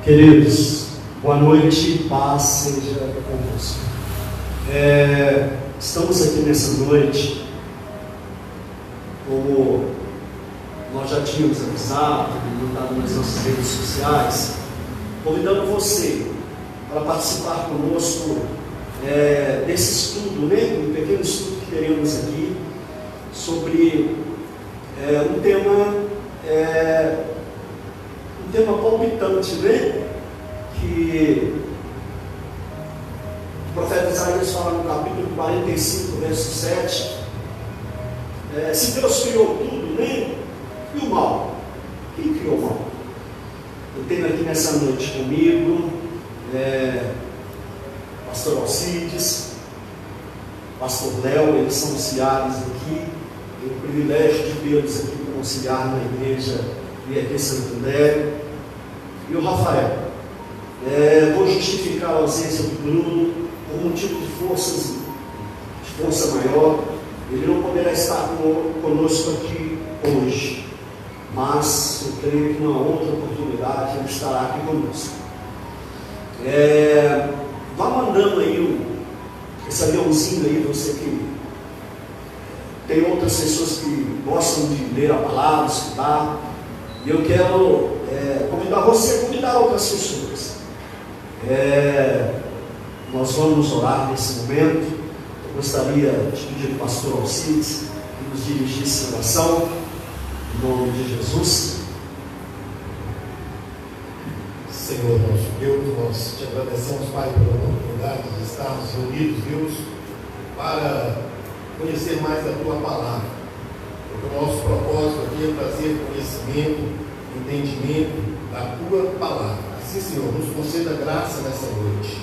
Queridos, boa noite, paz seja convosco. Estamos aqui nessa noite, como nós já tínhamos avisado, divulgado nas nossas redes sociais, convidando você para participar conosco desse estudo, um pequeno estudo que teremos aqui, sobre um tema palpitante, que o profeta Isaías fala no capítulo 45, verso 7. Se Deus criou tudo, e o mal? Quem criou o mal? Eu tenho aqui nessa noite comigo pastor Alcides, pastor Léo, eles são auxiliares aqui. Tenho o privilégio de vê-los aqui como auxiliar na igreja e aqui em Santo André. E o Rafael. Vou justificar a ausência do Bruno por motivo de força maior. Ele não poderá estar conosco aqui hoje, mas eu creio que numa outra oportunidade ele estará aqui conosco. Vá mandando aí esse aviãozinho aí, você que tem outras pessoas que gostam de ler a palavra, escutar, e eu quero convidar você a convidar outras pessoas. Nós vamos orar nesse momento. Eu gostaria de pedir ao pastor Alcides que nos dirigisse a oração, em nome de Jesus. Senhor nosso Deus, nós te agradecemos, Pai, pela oportunidade de estarmos reunidos, Deus, para conhecer mais da Tua Palavra. Porque o nosso propósito aqui é trazer conhecimento, entendimento da Tua Palavra. Assim, Senhor, nos conceda graça nessa noite.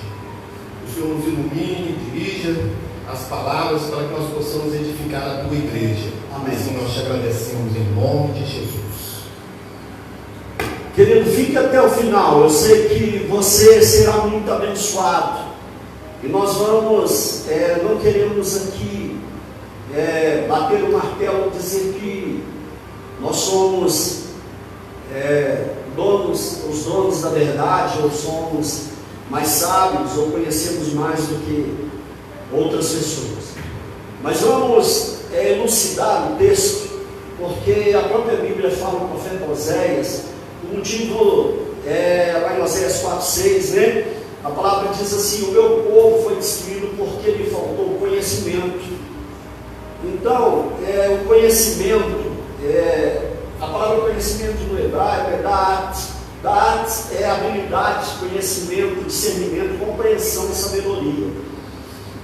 O Senhor nos ilumine, dirija as palavras para que nós possamos edificar a Tua igreja. Amém. Assim nós te agradecemos em nome de Jesus. Querido, fique até o final. Eu sei que você será muito abençoado. E nós vamos, não queremos aqui bater o martelo e dizer que nós somos os donos da verdade, ou somos mais sábios, ou conhecemos mais do que outras pessoas. Mas vamos elucidar o texto, porque a própria Bíblia fala no profeta Oséias. O motivo lá em Oséias 4:6, a palavra diz assim: o meu povo foi destruído porque lhe faltou conhecimento. Então, o conhecimento, a palavra conhecimento no hebraico é da'at. Da'at é habilidade, conhecimento, discernimento, compreensão e sabedoria.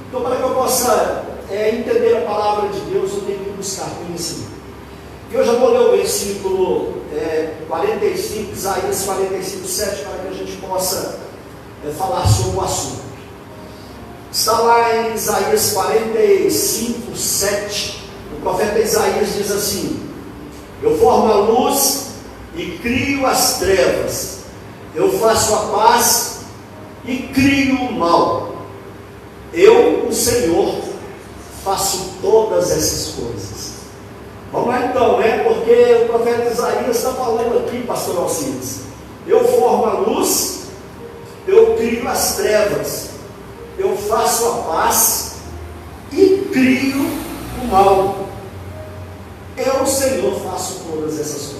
Então, para que eu possa entender a palavra de Deus, eu tenho que buscar conhecimento. E eu já vou ler o versículo 45, Isaías 45, 7, para que a gente possa falar sobre o assunto. Está lá em Isaías 45, 7, o profeta Isaías diz assim: eu formo a luz e crio as trevas, eu faço a paz e crio o mal. Eu, o Senhor, faço todas essas coisas. Vamos lá então, porque o profeta Isaías está falando aqui, pastor Alcides: eu formo a luz, eu crio as trevas, eu faço a paz e crio o mal. Eu, Senhor, faço todas essas coisas.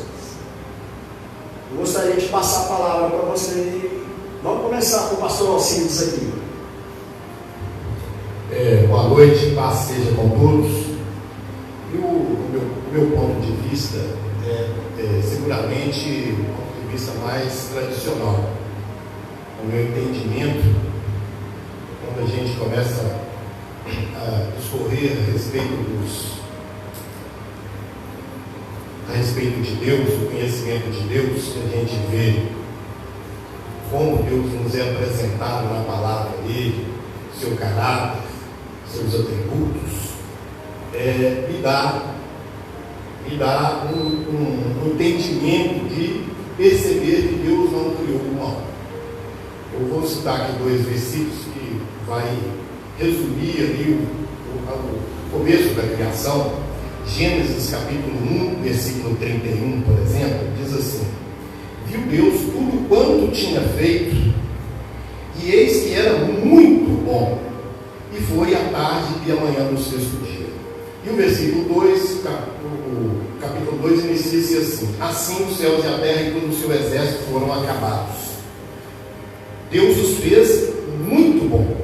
Eu gostaria de passar a palavra para você. Vamos começar com o pastor Alcides aqui. Boa noite, paz seja com todos. E o meu ponto de vista seguramente um ponto de vista mais tradicional. O meu entendimento, quando a gente começa a discorrer a respeito de Deus, o conhecimento de Deus, que a gente vê como Deus nos é apresentado na palavra dele, seu caráter, seus atributos, me dá um entendimento de perceber que Deus não criou o mal. Eu vou citar aqui 2 versículos que vai resumir ali o começo da criação. Gênesis capítulo 1, versículo 31, por exemplo, diz assim: viu Deus tudo quanto tinha feito, e eis que era muito bom. E foi a tarde e a manhã do sexto dia. E o versículo 2, o capítulo 2 inicia-se assim: assim os céus e a terra e todo o seu exército foram acabados. Deus os fez muito bom.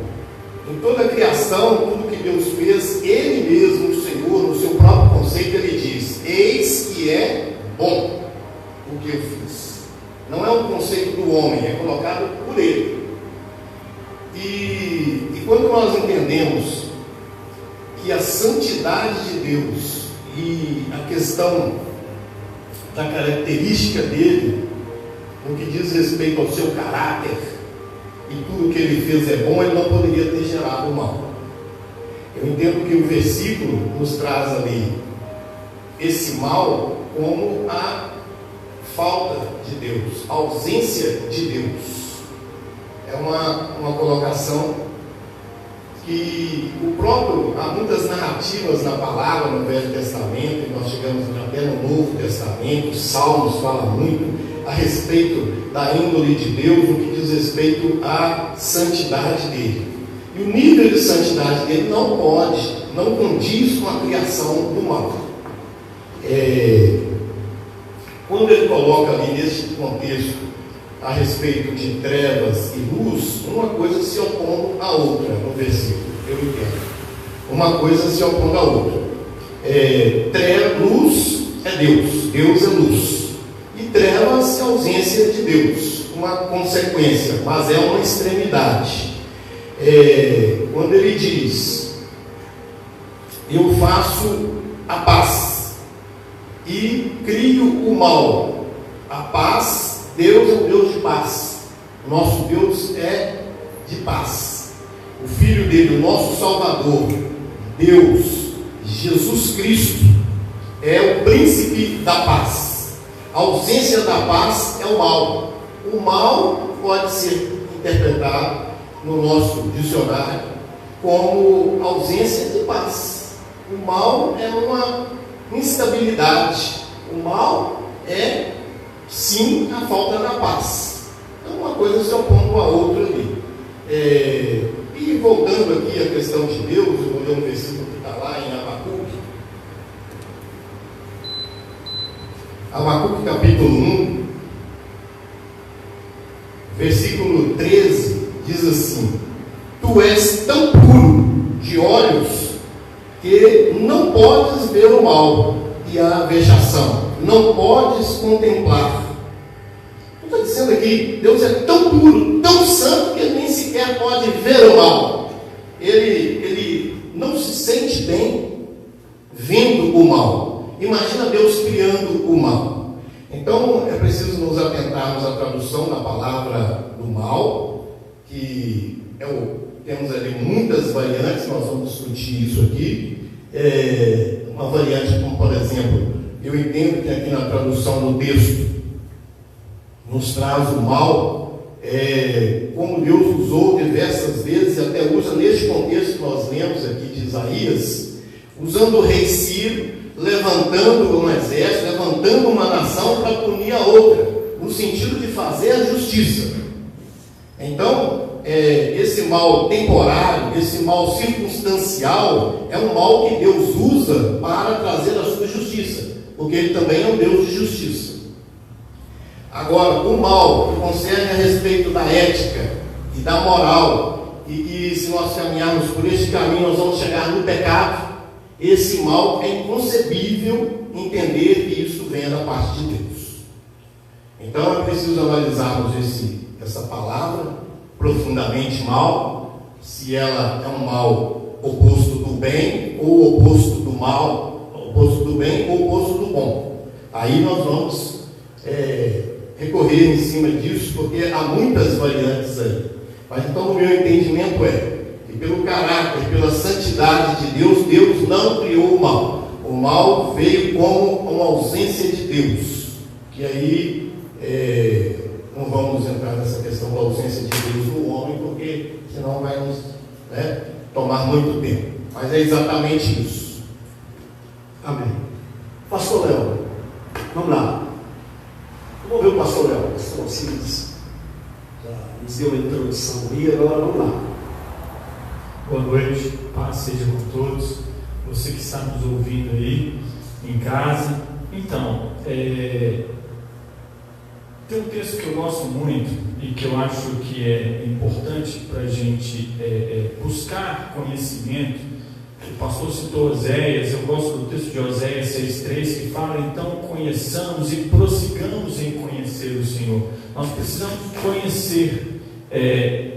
Em toda a criação, tudo que Deus fez, Ele mesmo, o Senhor, no seu próprio conceito, Ele diz: eis que é bom o que eu fiz. Não é um conceito do homem, é colocado por Ele. E quando nós entendemos que a santidade de Deus e a questão da característica dele, no que diz respeito ao seu caráter, e tudo que ele fez é bom, ele não poderia ter gerado o mal. Eu entendo que o versículo nos traz ali esse mal como a falta de Deus, a ausência de Deus. É uma colocação que há muitas narrativas na palavra no Velho Testamento, e nós chegamos até no Novo Testamento. Os Salmos falam muito a respeito da índole de Deus, no que diz respeito à santidade dele. E o nível de santidade dele não condiz com a criação do mal. Quando ele coloca ali neste contexto a respeito de trevas e luz, uma coisa se opondo à outra no versículo, eu entendo. Uma coisa se opondo à outra. Luz é Deus, Deus é luz. E trevas é ausência de Deus, uma consequência, mas é uma extremidade. Quando ele diz: eu faço a paz e crio o mal, a paz, Deus é um Deus de paz. O nosso Deus é de paz. O Filho dele, o nosso Salvador, Deus, Jesus Cristo, é o príncipe da paz. A ausência da paz é o mal. O mal pode ser interpretado no nosso dicionário como ausência de paz. O mal é uma instabilidade. O mal é, sim, a falta da paz. Então, uma coisa se opondo à outra ali. E voltando aqui à questão de Deus, eu vou ler um versículo que está lá em Abacuque capítulo 1, versículo 13, diz assim: tu és tão puro de olhos que não podes ver o mal e a vexação, não podes contemplar. Está dizendo aqui, Deus é tão puro, tão santo, que ele nem sequer pode ver o mal. Ele não se sente bem vendo o mal. Imagina Deus criando o mal. Então é preciso nos atentarmos à tradução da palavra do mal, que temos ali muitas variantes, nós vamos discutir isso aqui. Uma variante como, por exemplo, eu entendo que aqui na tradução do texto nos traz o mal, como Deus usou diversas vezes, e até usa neste contexto que nós lemos aqui de Isaías, usando o rei Ciro, levantando um exército, levantando uma nação para punir a outra, no sentido de fazer a justiça. Então, esse mal temporário, esse mal circunstancial, é um mal que Deus usa para trazer a sua justiça, porque Ele também é um Deus de justiça. Agora, o mal que concerne a respeito da ética e da moral, e se nós caminharmos por este caminho, nós vamos chegar no pecado. Esse mal é inconcebível entender que isso venha da parte de Deus. Então é preciso analisarmos essa palavra profundamente mal, se ela é um mal oposto do bem ou oposto do mal, oposto do bem ou oposto do bom. Aí nós vamos recorrer em cima disso, porque há muitas variantes aí. Mas então o meu entendimento que pelo caráter, pela santidade de Deus, Deus não criou o mal. O mal veio como uma ausência de Deus. Que aí não vamos entrar nessa questão da ausência de Deus no homem, porque senão vai nos tomar muito tempo. Mas é exatamente isso. Amém. Pastor Léo, vamos lá. Eu vou viu, pastor Léo? Pastor Alcides já nos deu a introdução e agora vamos lá. Boa noite, paz seja com todos, você que está nos ouvindo aí em casa. Então, tem um texto que eu gosto muito e que eu acho que é importante para a gente buscar conhecimento. O pastor citou Oséias, eu gosto do texto de Oséias 6,3, que fala: então conheçamos e prossigamos em conhecer o Senhor. Nós precisamos conhecer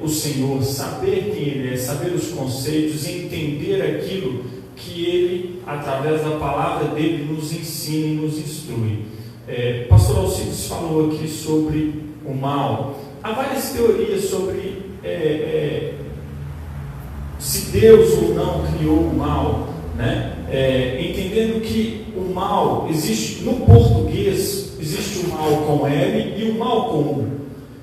o Senhor, saber quem Ele é, saber os conceitos, entender aquilo que Ele, através da palavra dele, nos ensina e nos instrui. Pastor Alcides falou aqui sobre o mal. Há várias teorias sobre se Deus ou não criou o mal, né? Entendendo que o mal existe no português, existe o mal com L e o mal com U,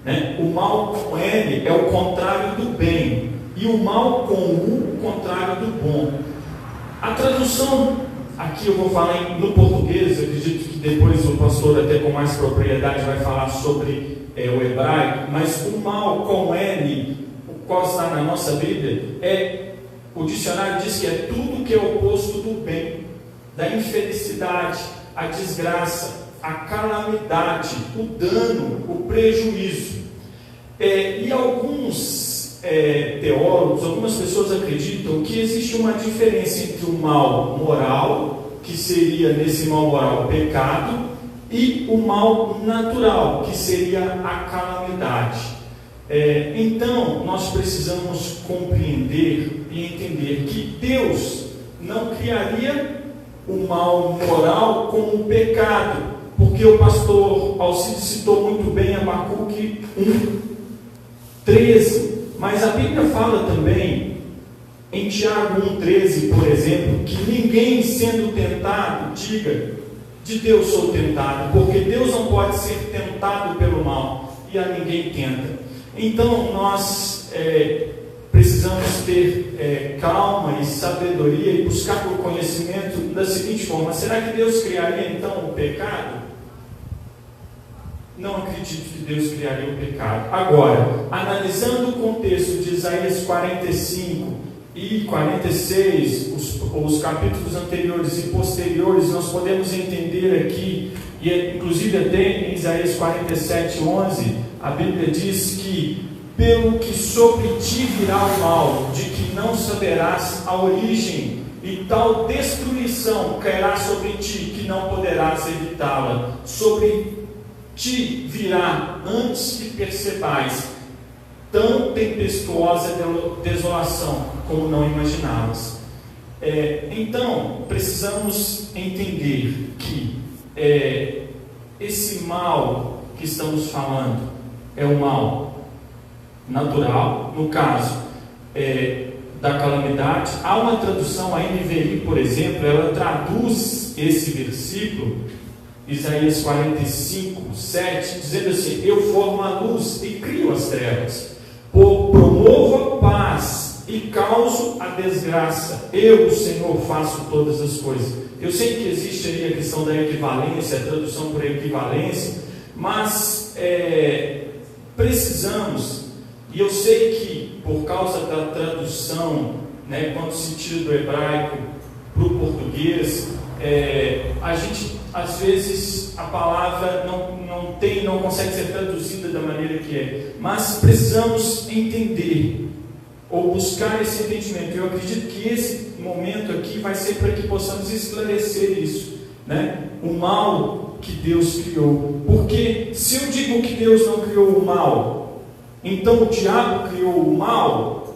né? O mal com L é o contrário do bem e o mal com U o contrário do bom. A tradução aqui eu vou falar no português, eu acredito que depois o pastor até com mais propriedade vai falar sobre o hebraico, mas o mal com L, o qual está na nossa Bíblia, o dicionário diz que é tudo que é oposto do bem, da infelicidade, a desgraça, a calamidade, o dano, o prejuízo. E alguns teólogos, algumas pessoas acreditam que existe uma diferença entre o mal moral, que seria nesse mal moral o pecado, e o mal natural, que seria a calamidade. Então nós precisamos compreender e entender que Deus não criaria o mal moral como um pecado, porque o pastor Alcides citou muito bem Abacuque 1:13, mas a Bíblia fala também em Tiago 1:13, por exemplo, que ninguém sendo tentado diga: de Deus sou tentado, porque Deus não pode ser tentado pelo mal e a ninguém tenta. Então nós precisamos ter calma e sabedoria e buscar por conhecimento da seguinte forma: será que Deus criaria então o pecado? Não acredito que Deus criaria o pecado. Agora, analisando o contexto de Isaías 45 e 46, os capítulos anteriores e posteriores, nós podemos entender aqui, e inclusive até em Isaías 47:11, a Bíblia diz que: pelo que sobre ti virá o mal, de que não saberás a origem, e tal destruição cairá sobre ti, que não poderás evitá-la. Sobre ti virá, antes que percebais, tão tempestuosa desolação, como não imaginavas. Então, precisamos entender que esse mal que estamos falando é um mal natural, no caso da calamidade. Há uma tradução, a NVI, por exemplo, ela traduz esse versículo, Isaías 45:7, dizendo assim: eu formo a luz e crio as trevas, promovo a paz e causo a desgraça, eu, o Senhor, faço todas as coisas. Eu sei que existe aí a questão da equivalência, a tradução por equivalência, mas precisamos, e eu sei que por causa da tradução, né, quando se tira do hebraico para o português, a gente, às vezes, a palavra não consegue ser traduzida da maneira que é, mas precisamos entender, ou buscar esse entendimento. Eu acredito que esse momento aqui vai ser para que possamos esclarecer isso, né? O mal que Deus criou. Porque se eu digo que Deus não criou o mal, então o diabo criou o mal.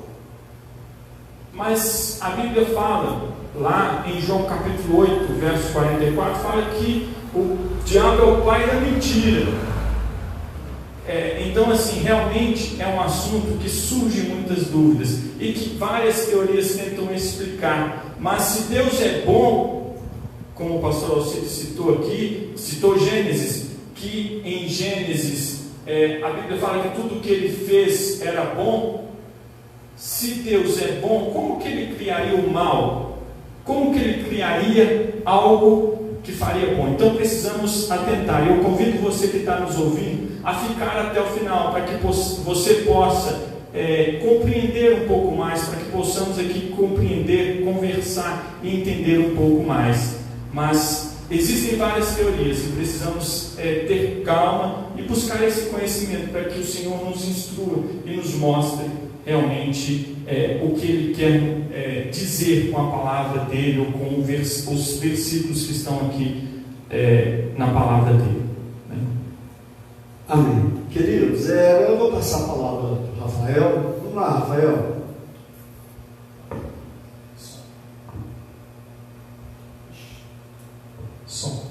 Mas a Bíblia fala, lá em João capítulo 8, verso 44, fala que o diabo é o pai da mentira. Então, assim, realmente é um assunto que surge muitas dúvidas e que várias teorias tentam explicar. Mas se Deus é bom, como o pastor Alcides citou aqui, citou Gênesis, que em Gênesis a Bíblia fala que tudo que ele fez era bom. Se Deus é bom, como que ele criaria o mal? Como que ele criaria algo que faria bom. Então precisamos atentar. Eu convido você que está nos ouvindo a ficar até o final, para que você possa compreender um pouco mais, para que possamos aqui compreender, conversar e entender um pouco mais. Mas existem várias teorias e precisamos ter calma e buscar esse conhecimento para que o Senhor nos instrua e nos mostre realmente o que Ele quer dizer com a palavra dEle ou com os versículos que estão aqui na palavra dEle. Né? Amém. Queridos, eu vou passar a palavra para o Rafael. Vamos lá, Rafael. Som.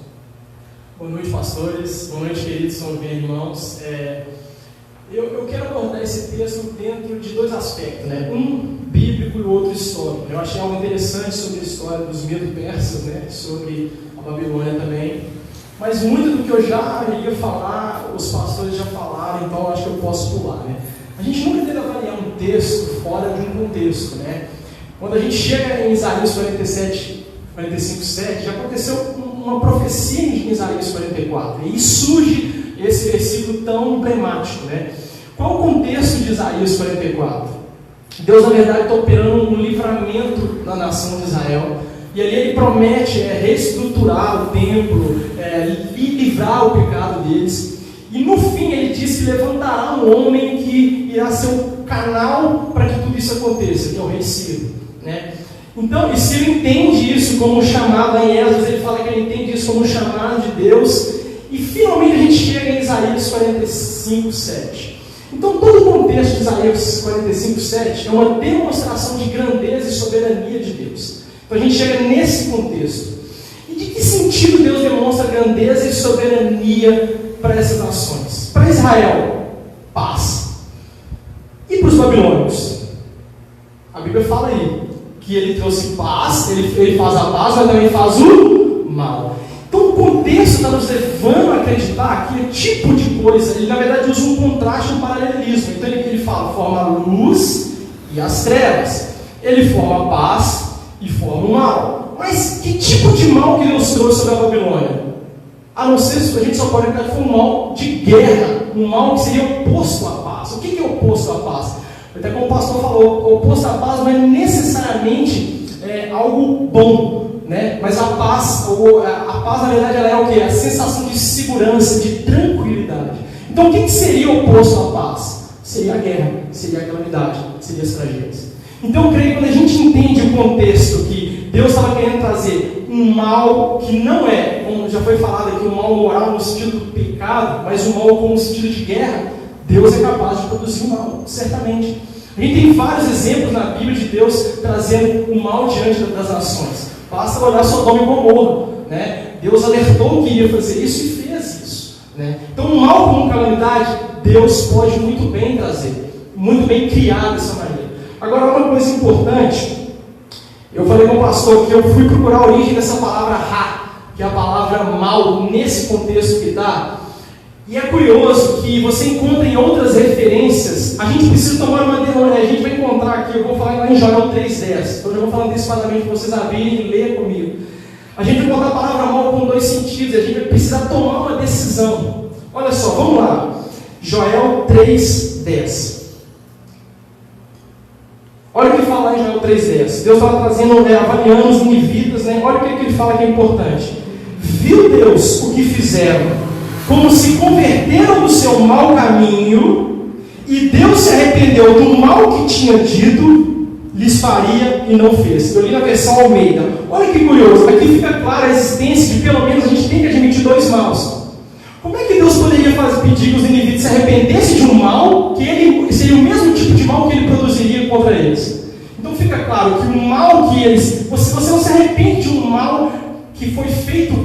Boa noite, pastores. Boa noite, queridos irmãos. Eu quero abordar esse texto dentro de dois aspectos, né? Um bíblico e o outro histórico. Eu achei algo interessante sobre a história dos medo-persas, né? Sobre a Babilônia também. Mas muito do que eu já ia falar, os pastores já falaram, então eu acho que eu posso pular, né? A gente nunca deve avaliar um texto fora de um contexto, né? Quando a gente chega em Isaías 45:7, já aconteceu uma profecia em Isaías 44, e aí surge esse versículo tão emblemático, né? Qual o contexto de Isaías 44? Deus, na verdade, está operando um livramento na nação de Israel, e ali Ele promete reestruturar o templo, livrar o pecado deles, e no fim Ele diz que levantará um homem que irá ser o canal para que tudo isso aconteça, que é o rei Ciro, né? Então, e Ciro entende isso como um chamado. Em Esdras ele fala que ele entende isso como um chamado de Deus. E finalmente a gente chega em Isaías 45:7. Então todo o contexto de Isaías 45:7 é uma demonstração de grandeza e soberania de Deus. Então a gente chega nesse contexto. E de que sentido Deus demonstra grandeza e soberania para essas nações? Para Israel, paz. E para os babilônios? A Bíblia fala aí que ele trouxe paz, ele faz a paz, mas também faz o mal. Então o contexto está nos levando a acreditar que é tipo de coisa, ele na verdade usa um contraste, um paralelismo. Então ele fala, forma a luz e as trevas. Ele forma a paz e forma o mal. Mas que tipo de mal que Deus trouxe sobre a Babilônia? A não ser, a gente só pode acreditar que foi um mal de guerra, um mal que seria oposto à paz. O que é oposto à paz? Até como o pastor falou, o oposto à paz não é necessariamente algo bom, né? Mas a paz na verdade ela é o quê? A sensação de segurança, de tranquilidade. Então o que seria o oposto à paz? Seria a guerra, seria a calamidade, seria as tragédias. Então eu creio que quando a gente entende o contexto que Deus estava querendo trazer um mal que não é, como já foi falado aqui, um mal moral no sentido do pecado, mas um mal como no sentido de guerra, Deus é capaz de produzir o mal, certamente. A gente tem vários exemplos na Bíblia de Deus trazendo o mal diante das nações. Basta olhar Sodoma e Gomorra, né? Deus alertou que ia fazer isso e fez isso, né? Então, o mal como calamidade, Deus pode muito bem trazer, muito bem criar dessa maneira. Agora, uma coisa importante, eu falei com o pastor que eu fui procurar a origem dessa palavra ra, que é a palavra mal, nesse contexto que está. E é curioso que você encontra em outras referências, a gente precisa tomar uma decisão, a gente vai encontrar aqui, eu vou falar lá em Joel 3:10, então eu vou falar antecipadamente para vocês abrirem e ler comigo. A gente vai encontrar a palavra mal com dois sentidos, a gente vai precisar tomar uma decisão. Olha só, vamos lá, Joel 3:10. Olha o que ele fala lá em Joel 3:10, Deus estava trazendo, avaliando os ninivitas, né? Olha o que ele fala que é importante. Viu Deus o que fizeram, como se converteram do seu mau caminho, e Deus se arrependeu do mal que tinha dito, lhes faria e não fez. Eu li na versão Almeida. Olha que curioso, aqui fica clara a existência de pelo menos a gente tem que admitir dois maus. Como é que Deus poderia pedir que os ninivitas se arrependessem de um mal que ele seria o mesmo tipo de mal que ele produziria contra eles? Então fica claro que o mal que eles... Você não se arrepende de um mal que foi feito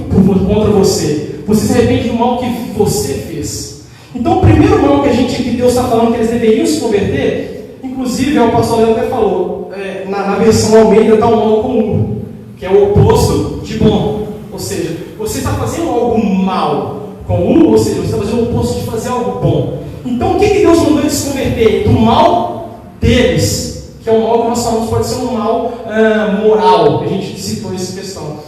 contra você. Você se arrepende do mal que você fez. Então o primeiro mal que Deus está falando que eles deveriam se converter, inclusive o pastor Leandro até falou, na versão Almeida está um mal comum, que é o oposto de bom. Ou seja, você está fazendo algo mal comum, ou seja, você está fazendo o oposto de fazer algo bom. Então o que Deus mandou eles se converter? Do mal deles, que é um mal que nós falamos pode ser um mal moral, que a gente citou essa questão.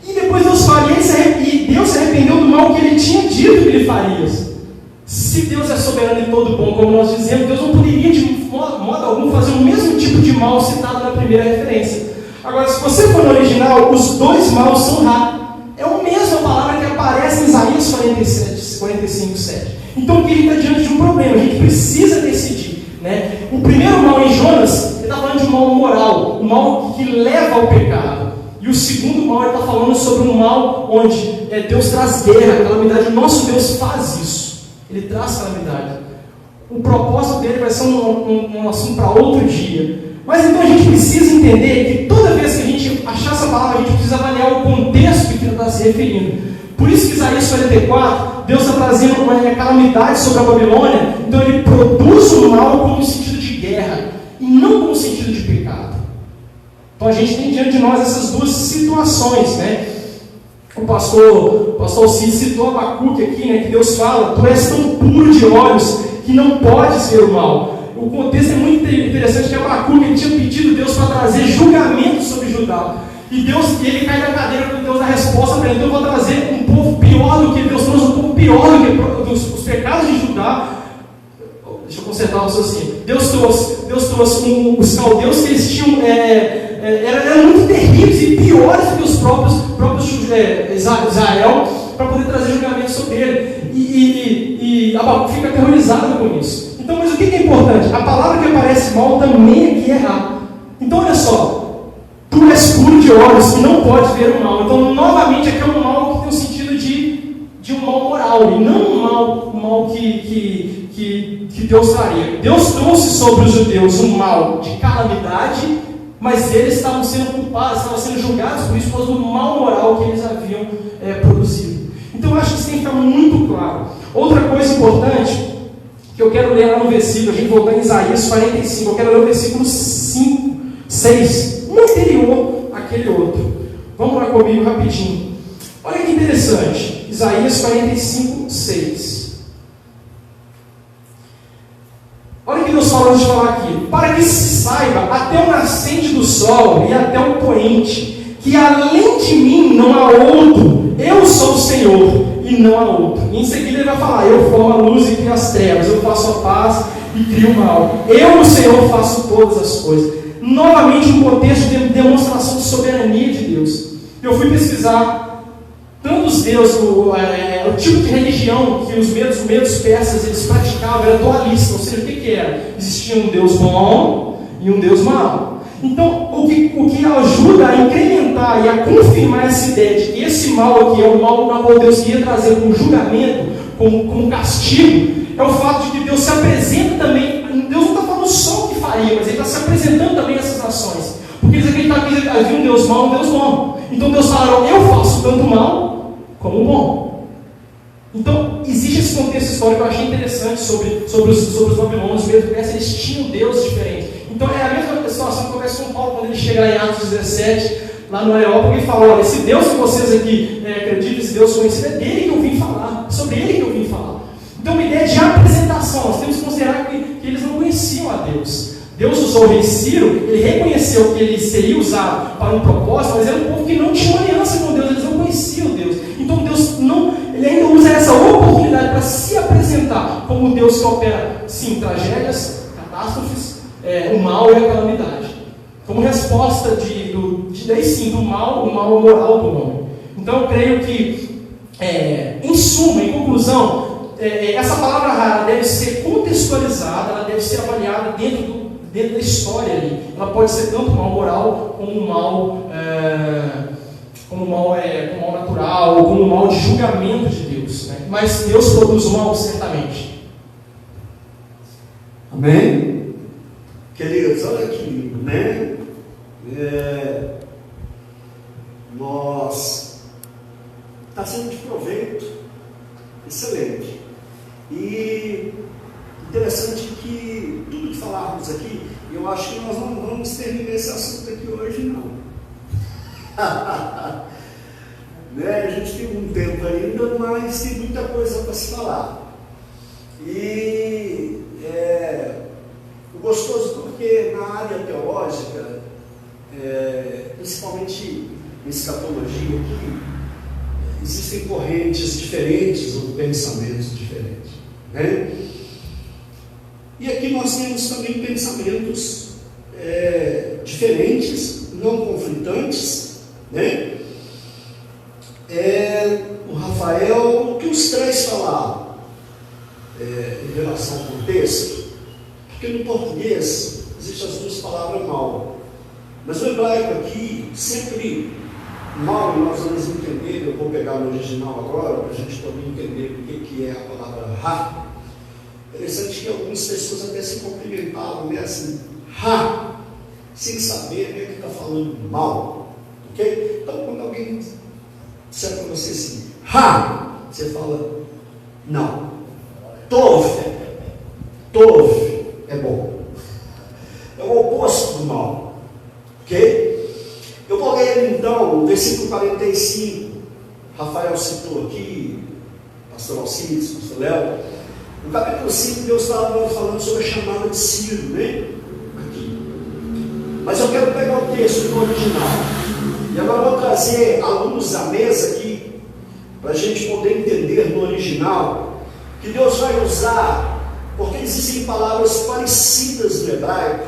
E depois Deus fala, e Deus se arrependeu do mal que ele tinha dito que ele faria. Se Deus é soberano e todo bom, como nós dizemos, Deus não poderia de modo algum fazer o mesmo tipo de mal citado na primeira referência. Agora, se você for no original, os dois maus são Ra. É a mesma palavra que aparece em Isaías 45, 7. Então, aqui a gente está diante de um problema, a gente precisa decidir. Né? O primeiro mal em Jonas, ele está falando de um mal moral, um mal que leva ao pecado. E o segundo mal, ele está falando sobre um mal onde Deus traz guerra, calamidade. O nosso Deus faz isso. Ele traz calamidade. O propósito dele vai ser um assunto para outro dia. Mas então a gente precisa entender que toda vez que a gente achar essa palavra, a gente precisa avaliar o contexto que ele está se referindo. Por isso que Isaías 44, Deus está trazendo uma calamidade sobre a Babilônia. Então ele produz o mal como sentido de guerra e não como sentido de pecado. Então a gente tem diante de nós essas duas situações, né? O pastor Cid citou Abacuque aqui, né? Que Deus fala, tu és tão puro de olhos que não podes ver o mal. O contexto é muito interessante, que Abacuque ele tinha pedido a Deus para trazer julgamento sobre Judá. E ele cai da cadeira quando Deus dá a resposta para ele. Então eu vou trazer um povo pior do que Deus trouxe, um povo pior do que os pecados de Judá. Deixa eu consertar o raciocínio. Deus trouxe os caldeus que eles tinham, eram muito terríveis e piores do que os próprios Israel, para poder trazer julgamento sobre ele. E Abacuque fica aterrorizado com isso. Então, mas o que é importante? A palavra que aparece mal também aqui é Ra. Então, olha só. Tu és puro de olhos e não podes ver o mal. Então, novamente, aqui é um mal que tem o sentido de um mal moral. E não um mal que Deus traria. Deus trouxe sobre os judeus um mal de calamidade, mas eles estavam sendo culpados, estavam sendo julgados por isso, por causa do mal moral que eles haviam produzido. Então, eu acho que isso tem que ficar muito claro. Outra coisa importante que eu quero ler lá no versículo, a gente voltar em Isaías 45, eu quero ler o versículo 5, 6, um anterior àquele outro. Vamos lá comigo rapidinho. Olha que interessante, Isaías 45, 6. Olha o que Deus falou antes de falar aqui. Para que se saiba até o nascente do sol e até o poente, que além de mim não há outro, eu sou o Senhor, e não há outro. E em seguida ele vai falar, eu formo a luz e crio as trevas, eu faço a paz e crio o mal. Eu, o Senhor, faço todas as coisas. Novamente um contexto de demonstração de soberania de Deus. Eu fui pesquisar tantos deuses, o tipo de religião que os medos persas eles praticavam era dualista, ou seja, o que era? Existia um Deus bom e um Deus mau. Então, o que ajuda a incrementar e a confirmar essa ideia de que esse mal aqui é o mal na qual Deus queria trazer como julgamento, como castigo, é o fato de que Deus se apresenta também. Deus não está falando só o que faria, mas Ele está se apresentando também a essas nações. Porque eles acreditavam que havia um Deus mau e um Deus bom. Então Deus fala, eu faço tanto mal como bom. Então, existe esse contexto histórico que eu achei interessante sobre os babilônios, mesmo que eles tinham deuses diferentes. Então, é a mesma situação que acontece com Paulo quando ele chega lá em Atos 17, lá no Areópago, e fala, olha, esse Deus que vocês aqui acreditam, esse Deus conhecido, é dele que eu vim falar, sobre ele que eu vim falar. Então, uma ideia de apresentação, nós temos que considerar que eles não conheciam a Deus. Deus usou o rei Ciro, ele reconheceu que ele seria usado para um propósito, mas era um povo que não tinha uma aliança com Deus, eles não conheciam Deus. Então Deus ele ainda usa essa oportunidade para se apresentar como Deus que opera, sim, tragédias, catástrofes, o mal e a calamidade. Como resposta do mal, o mal moral do homem. Então eu creio que, em suma, em conclusão, essa palavra rara deve ser contextualizada, ela deve ser avaliada dentro da história ali. Ela pode ser tanto mal moral como mal natural, ou como mal de julgamento de Deus, né? Mas Deus produz o mal certamente. Amém? Queridos, olha aqui, né? Nós está sendo de proveito excelente. E interessante que tudo que falarmos aqui, eu acho que nós não vamos terminar esse assunto aqui hoje, não. Né? A gente tem um tempo ainda, mas tem muita coisa para se falar. E o gostoso porque na área teológica, principalmente em escatologia aqui, existem correntes diferentes ou pensamentos diferentes, né? E aqui nós temos também pensamentos diferentes, não conflitantes, né? O Rafael, o que os três falaram em relação ao texto? Porque no português existem as duas palavras mal, mas no hebraico aqui, sempre mal, nós vamos entender. Eu vou pegar no original agora, para a gente poder entender o que é a palavra ha. Interessante que algumas pessoas até se cumprimentavam, né, assim, ha, sem saber, né, que está falando mal, ok? Então, quando alguém disser para você assim, ha, você fala, não, tov é bom, é o oposto do mal, ok? Eu vou ler então o versículo 45, Rafael citou aqui, pastor Alcides, pastor Léo. No capítulo 5, Deus estava falando sobre a chamada de Ciro, né? Aqui. Mas eu quero pegar o texto do original. E agora eu vou trazer a luz à mesa aqui, para a gente poder entender no original, que Deus vai usar, porque existem palavras parecidas no hebraico,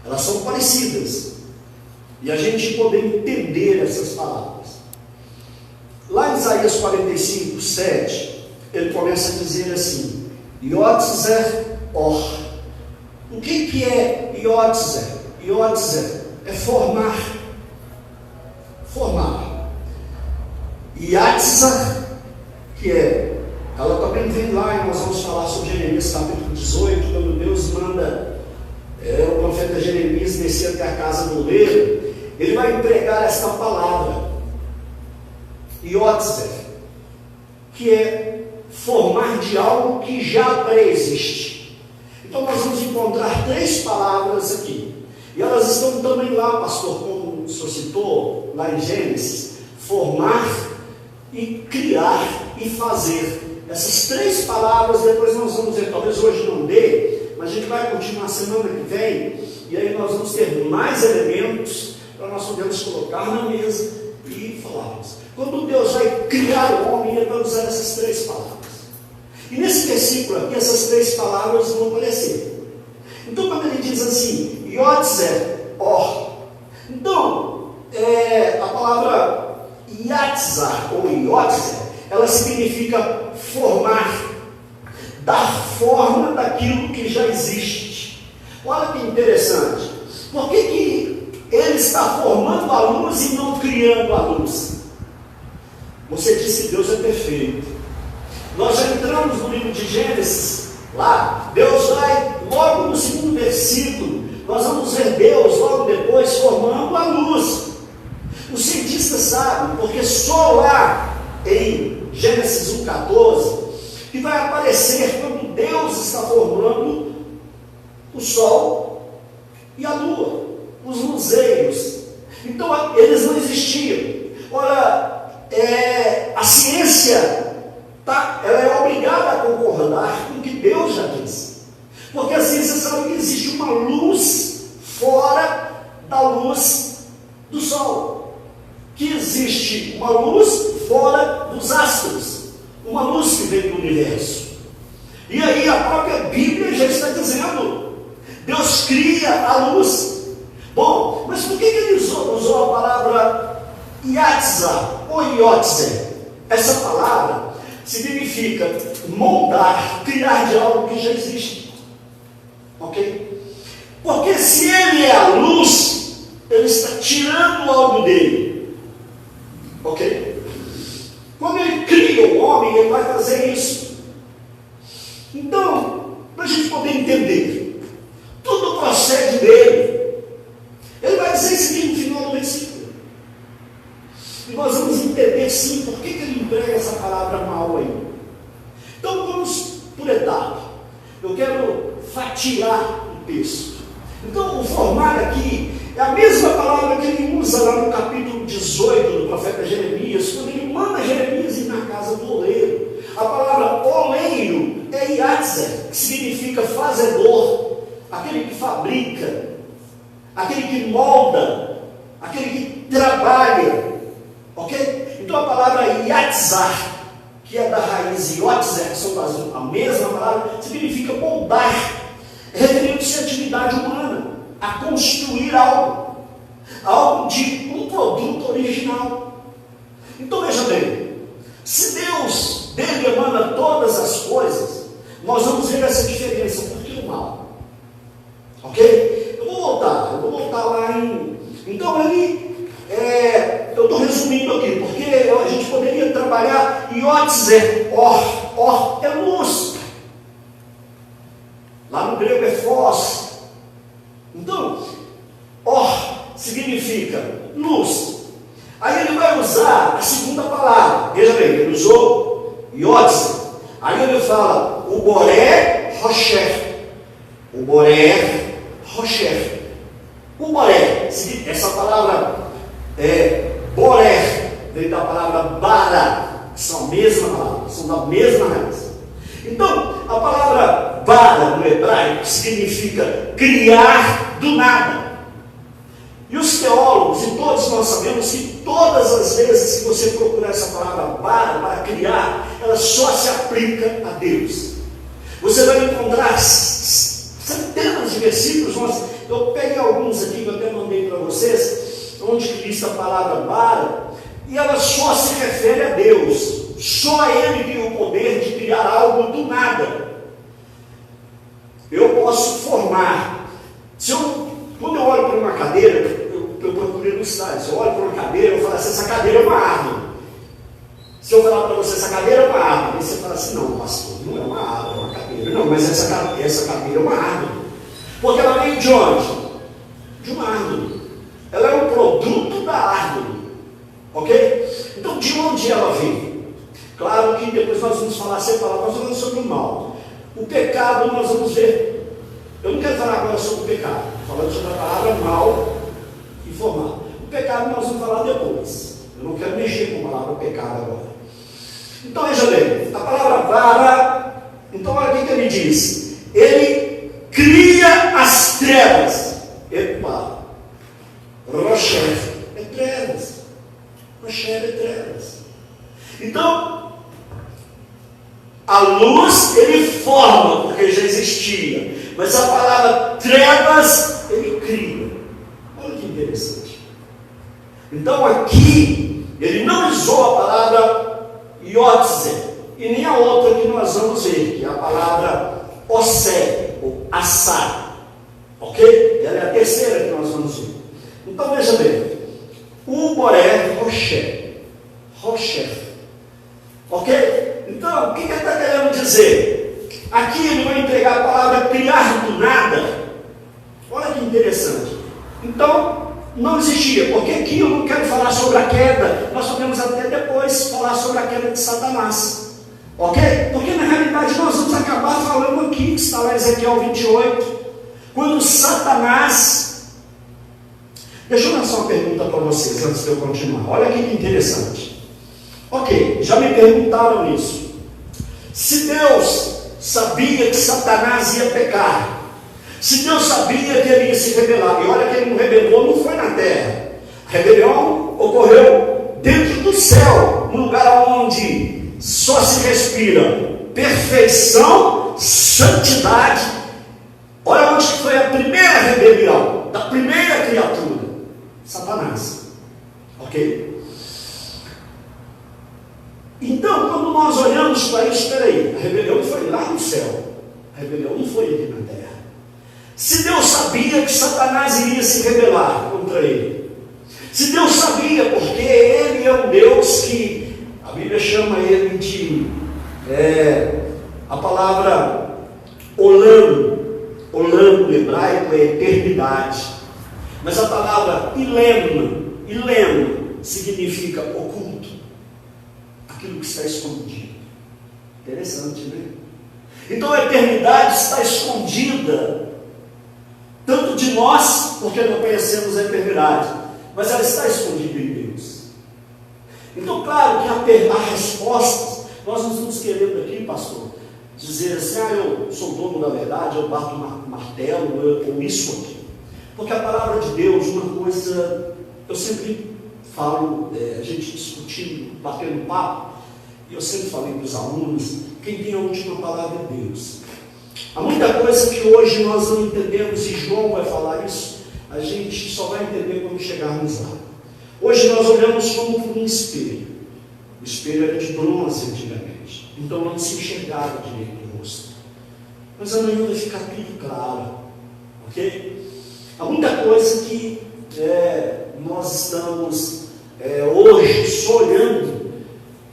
elas são parecidas, e a gente poder entender essas palavras. Lá em Isaías 45, 7, ele começa a dizer assim, Yotzer Or. O que é Yotzer? Yotzer é formar. Formar. Yatzar, que é, ela também vem lá, e nós vamos falar sobre Jeremias capítulo 18, quando Deus manda o profeta Jeremias descer até a casa do oleiro, ele vai empregar esta palavra, Yotzer, que é formar de algo que já pré-existe. Então nós vamos encontrar três palavras aqui, e elas estão também lá, pastor, como o senhor citou, lá em Gênesis, formar e criar e fazer. Essas três palavras, depois nós vamos ver, talvez hoje não dê, mas a gente vai continuar semana que vem, e aí nós vamos ter mais elementos para nós podermos colocar na mesa e falarmos. Quando Deus vai criar o homem, ele vai usar essas três palavras. E nesse versículo aqui, essas três palavras vão aparecer. Então, quando ele diz assim, Yotzer Or, então, a palavra Yatzar ou Yotzer, ela significa formar, dar forma daquilo que já existe. Olha que interessante. Por que ele está formando a luz e não criando a luz? Você disse que Deus é perfeito. Nós já entramos no livro de Gênesis, lá, Deus vai, logo no segundo versículo, nós vamos ver Deus, logo depois, formando a luz. Os cientistas sabem, porque só lá, em Gênesis 1,14, que vai aparecer quando Deus está formando o sol e a lua, os luzeiros. Então, eles não existiam. Ora, a ciência ela é obrigada a concordar com o que Deus já disse, porque a ciência sabe que existe uma luz fora da luz do sol, que existe uma luz fora dos astros, uma luz que vem do universo. E aí a própria Bíblia já está dizendo, Deus cria a luz. Bom, mas por que ele usou a palavra Yatzar ou Yotzer? Essa palavra significa moldar, criar de algo que já existe. Ok? Porque se ele é a luz, ele está tirando algo dele. Ok? Quando ele cria o homem, ele vai fazer isso. Então, para a gente poder entender, tudo procede dele. Ele vai dizer isso aqui no final do versículo. E nós vamos entender sim por que ele emprega essa palavra mal aí. Então vamos por etapa. Eu quero fatiar o texto. Então o formar aqui é a mesma palavra que ele usa lá no capítulo 18 do profeta Jeremias, quando ele manda Jeremias ir na casa do oleiro. A palavra oleiro é Yatzer, que significa fazedor, aquele que fabrica, aquele que molda, aquele que trabalha. Ok? Então a palavra yatzar, que é da raiz yotzer, que são a mesma palavra, significa moldar, referindo-se à atividade humana, a construir algo de um produto original. Então veja bem, se Deus dele emana todas as coisas, nós vamos ver essa diferença, por que o mal? Ok? Eu vou voltar lá em... Então ele, eu estou resumindo aqui, porque a gente poderia trabalhar yotzer, or é luz. Lá no grego é phos. Então, or significa luz. Aí ele vai usar a segunda palavra. Veja bem, ele usou yotzer. Aí ele fala o boré rocher. O boré rocher. O boré, essa palavra boré, vem da palavra bara, que são a mesma palavra, são da mesma raiz. Então, a palavra bara no hebraico significa criar do nada. E os teólogos, e todos nós sabemos que todas as vezes que você procurar essa palavra para criar, ela só se aplica a Deus. Você vai encontrar centenas de versículos, eu peguei alguns aqui que eu até mandei para vocês, onde lista a palavra para, e ela só se refere a Deus. Só Ele tem o poder de criar algo do nada. Eu posso formar. Quando eu olho para uma cadeira, eu procurei no estádio, se eu olho para uma cadeira, eu falo assim, essa cadeira é uma árvore. Se eu falar para você, essa cadeira é uma árvore, aí você fala assim, não, pastor, não é uma árvore, é uma cadeira. Não, mas essa cadeira é uma árvore. Porque ela veio de onde? De uma árvore. Ela é um produto da árvore. Ok? Então, de onde ela veio? Claro que depois nós vamos falar, nós vamos falar sobre o mal. O pecado nós vamos ver. Eu não quero falar agora sobre o pecado, falando sobre a palavra mal e formal. O pecado nós vamos falar depois. Eu não quero mexer com a palavra pecado agora. Então veja bem, a palavra vara, então olha o que ele diz. Ele cria as trevas. Epa, rocher é trevas. Rocher é trevas. Então, a luz ele forma, porque já existia. Mas a palavra trevas, ele cria. Olha que interessante. Então aqui, ele não usou a palavra yotzer, e nem a outra que nós vamos ver, que é a palavra osé, ou assá. Ok? Ela é a terceira que nós vamos ver. Então veja bem, o boré rocher. Rocher. Ok? Então, o que ele está querendo dizer? Aqui ele vai entregar a palavra criar do nada. Olha que interessante. Então, não existia. Porque aqui eu não quero falar sobre a queda. Nós podemos até depois falar sobre a queda de Satanás. Ok? Porque na realidade nós vamos acabar falando aqui, que está lá em Ezequiel 28. Quando Satanás... Deixa eu lançar uma pergunta para vocês antes de eu continuar. Olha que interessante. Ok, já me perguntaram isso. Se Deus sabia que Satanás ia pecar, se Deus sabia que ele ia se rebelar, e olha que ele não rebelou, não foi na terra. A rebelião ocorreu dentro do céu, um lugar onde só se respira perfeição, santidade. Olha onde foi a primeira rebelião da primeira criatura, Satanás. Ok? Então, quando nós olhamos para isso, espera aí, a rebelião foi lá no céu, a rebelião não foi aqui na terra. Se Deus sabia que Satanás iria se rebelar contra ele, se Deus sabia, porque ele é um Deus que a Bíblia chama ele de a palavra olam no hebraico é eternidade, mas a palavra ilem significa oculto, aquilo que está escondido. Interessante, né? Então a eternidade está escondida, tanto de nós, porque não conhecemos a eternidade, mas ela está escondida em Deus. Então, claro que a resposta, nós não estamos querendo aqui, pastor, dizer assim, eu sou dono da verdade, eu bato martelo, ou isso aqui. Porque a palavra de Deus, uma coisa, eu sempre falo, a gente discutindo, batendo papo, e eu sempre falei para os alunos, quem tem a última palavra é Deus. Há muita coisa que hoje nós não entendemos, e João vai falar isso, a gente só vai entender quando chegarmos lá. Hoje nós olhamos como por um espelho. O espelho era de bronze antigamente, então não se enxergava direito o rosto. Mas amanhã vai ficar tudo claro, ok? Há muita coisa que nós estamos hoje só olhando,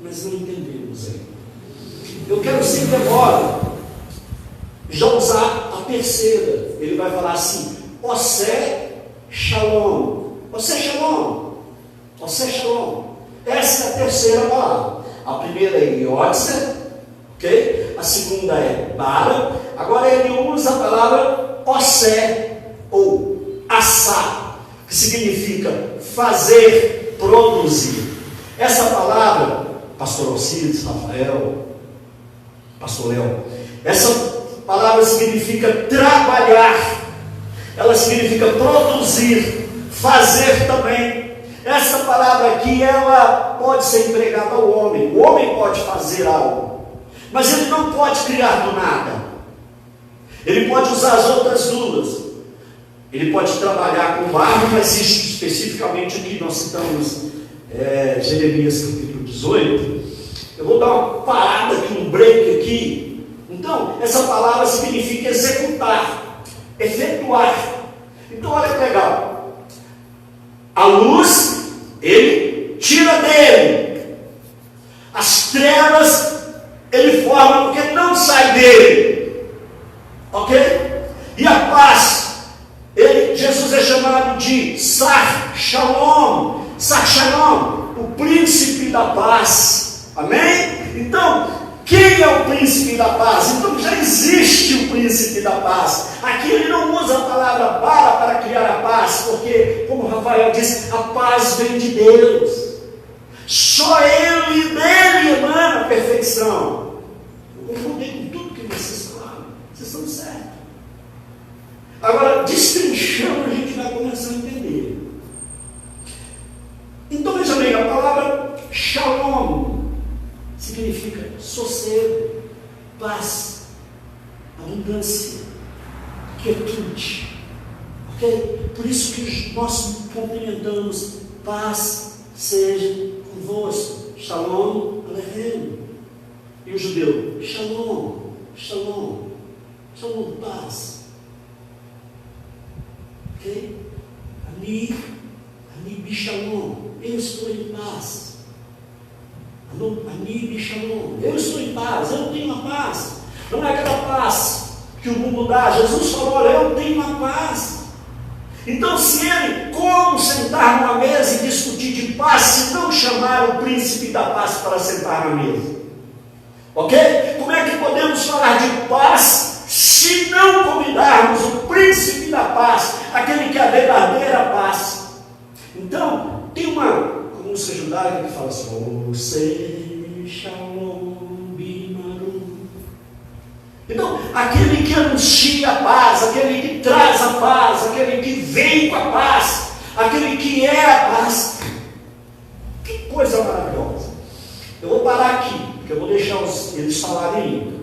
mas não entendemos ainda. Eu quero sempre agora já usar a terceira. Ele vai falar assim: Osé Shalom. Osé Shalom. Osé Shalom. Essa é a terceira palavra. A primeira é Yotze, ok? A segunda é Bara. Agora ele usa a palavra Osé ou Assá, que significa fazer, produzir. Essa palavra, pastor Alcides, Rafael, pastor Léo, essa palavra significa trabalhar, ela significa produzir, fazer também. Essa palavra aqui, ela pode ser empregada ao homem. O homem pode fazer algo, mas ele não pode criar do nada. Ele pode usar as outras duas. Ele pode trabalhar com barro, mas isso especificamente aqui nós citamos Jeremias capítulo 18. Eu vou dar uma parada aqui, um break aqui. Então, essa palavra significa executar, efetuar. Então, olha que legal. A luz, ele tira dele. As trevas, ele forma porque não sai dele. Ok? E a paz, Jesus é chamado de Sar Shalom. Sar Shalom, o príncipe da paz. Amém? Então, quem é o príncipe da paz? Então já existe o príncipe da paz. Aqui ele não usa a palavra para criar a paz, porque, como Rafael disse, a paz vem de Deus. Só ele dele emana a perfeição. Eu confundei com tudo que vocês falaram. Vocês estão certos. Agora, destrinchando, a gente vai começar a entender. Então veja bem, a palavra Shalom significa sossego, paz, abundância, quietude. Ok? Por isso que nós cumprimentamos: paz seja convosco. Shalom Aleichem. E o judeu: Shalom, Shalom, Shalom, paz. Ok? Ani Bishalom. Eu estou em paz. Ani Bishalom. Eu estou em paz, eu tenho uma paz. Não é aquela paz que o mundo dá. Jesus falou: olha, eu tenho uma paz. Então, se ele, como sentar numa mesa e discutir de paz, se não chamar o príncipe da paz para sentar na mesa? Ok? Como é que podemos falar de paz se não convidarmos o príncipe da paz, aquele que é a verdadeira paz? Então, tem uma música judaica que fala assim: Osei Shalom Bimaru. Então, aquele que anuncia a paz, aquele que traz a paz, aquele que vem com a paz, aquele que é a paz. Que coisa maravilhosa. Eu vou parar aqui, porque eu vou deixar eles falarem ainda.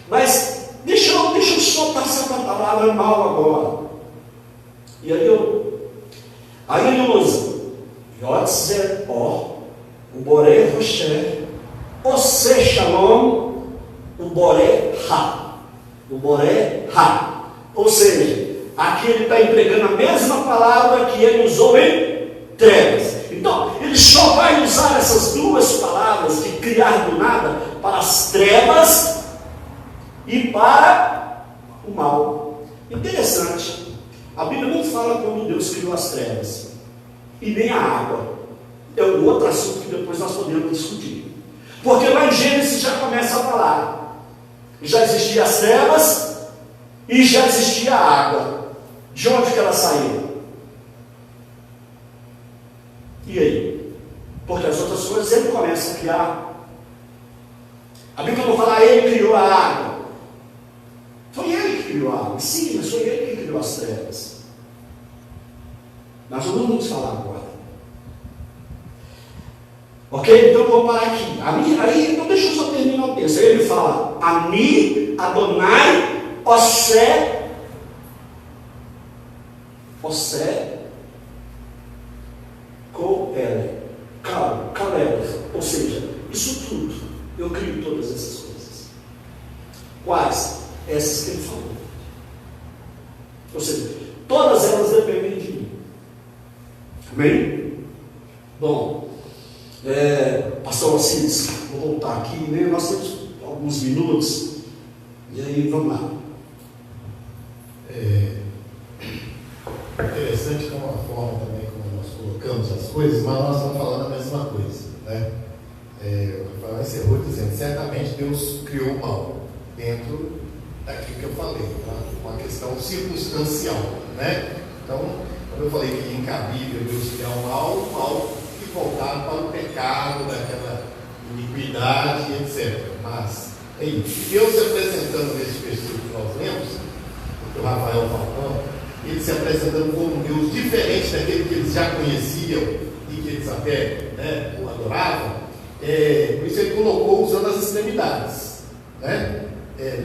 Mas deixa eu só passar para a palavra mal agora. E aí ele usa Yotzer Or, o Boré Rocher, Osé Shalom, o Boré Ha. O Boré Ha. Ou seja, aqui ele está empregando a mesma palavra que ele usou em trevas. Então, ele só vai usar essas duas palavras de criar do nada para as trevas e para o mal. Interessante, a Bíblia não fala quando Deus criou as trevas e nem a água. É um outro assunto que depois nós podemos discutir. Porque lá em Gênesis já começa a falar. Já existia as trevas e já existia a água. De onde que ela saiu? E aí? Porque as outras coisas sempre começam a criar. A Bíblia não fala: ele criou a água. Foi ele que criou a água. Sim, mas foi ele que criou as trevas. Nós não vamos falar agora. Ok? Então eu vou parar aqui. Aí, então deixa eu só terminar o texto. Aí ele fala: Ani, Adonai, Osé, Coele, Caleb. Ou seja, isso tudo, eu crio todas essas coisas. Quais? Essas que ele falou. Ou seja, todas elas dependem de mim. Amém? Bom, pastor Alcides, vou voltar aqui, né? Nós temos alguns minutos, e aí vamos lá. Interessante como a forma também como nós colocamos as coisas, mas nós estamos falando a mesma coisa, né? O Rafael encerrou dizendo: certamente Deus criou o mal dentro daquilo que eu falei, tá? Uma questão circunstancial, né? Então, quando eu falei que é incabível Deus criar o mal que voltar para o pecado, daquela iniquidade, etc. Mas, Deus se apresentando nesse versículo que nós lemos, o Rafael falou, ele se apresentando como um Deus diferente daquele que eles já conheciam e que eles até, né, o adoravam. Por isso ele colocou usando as extremidades, né?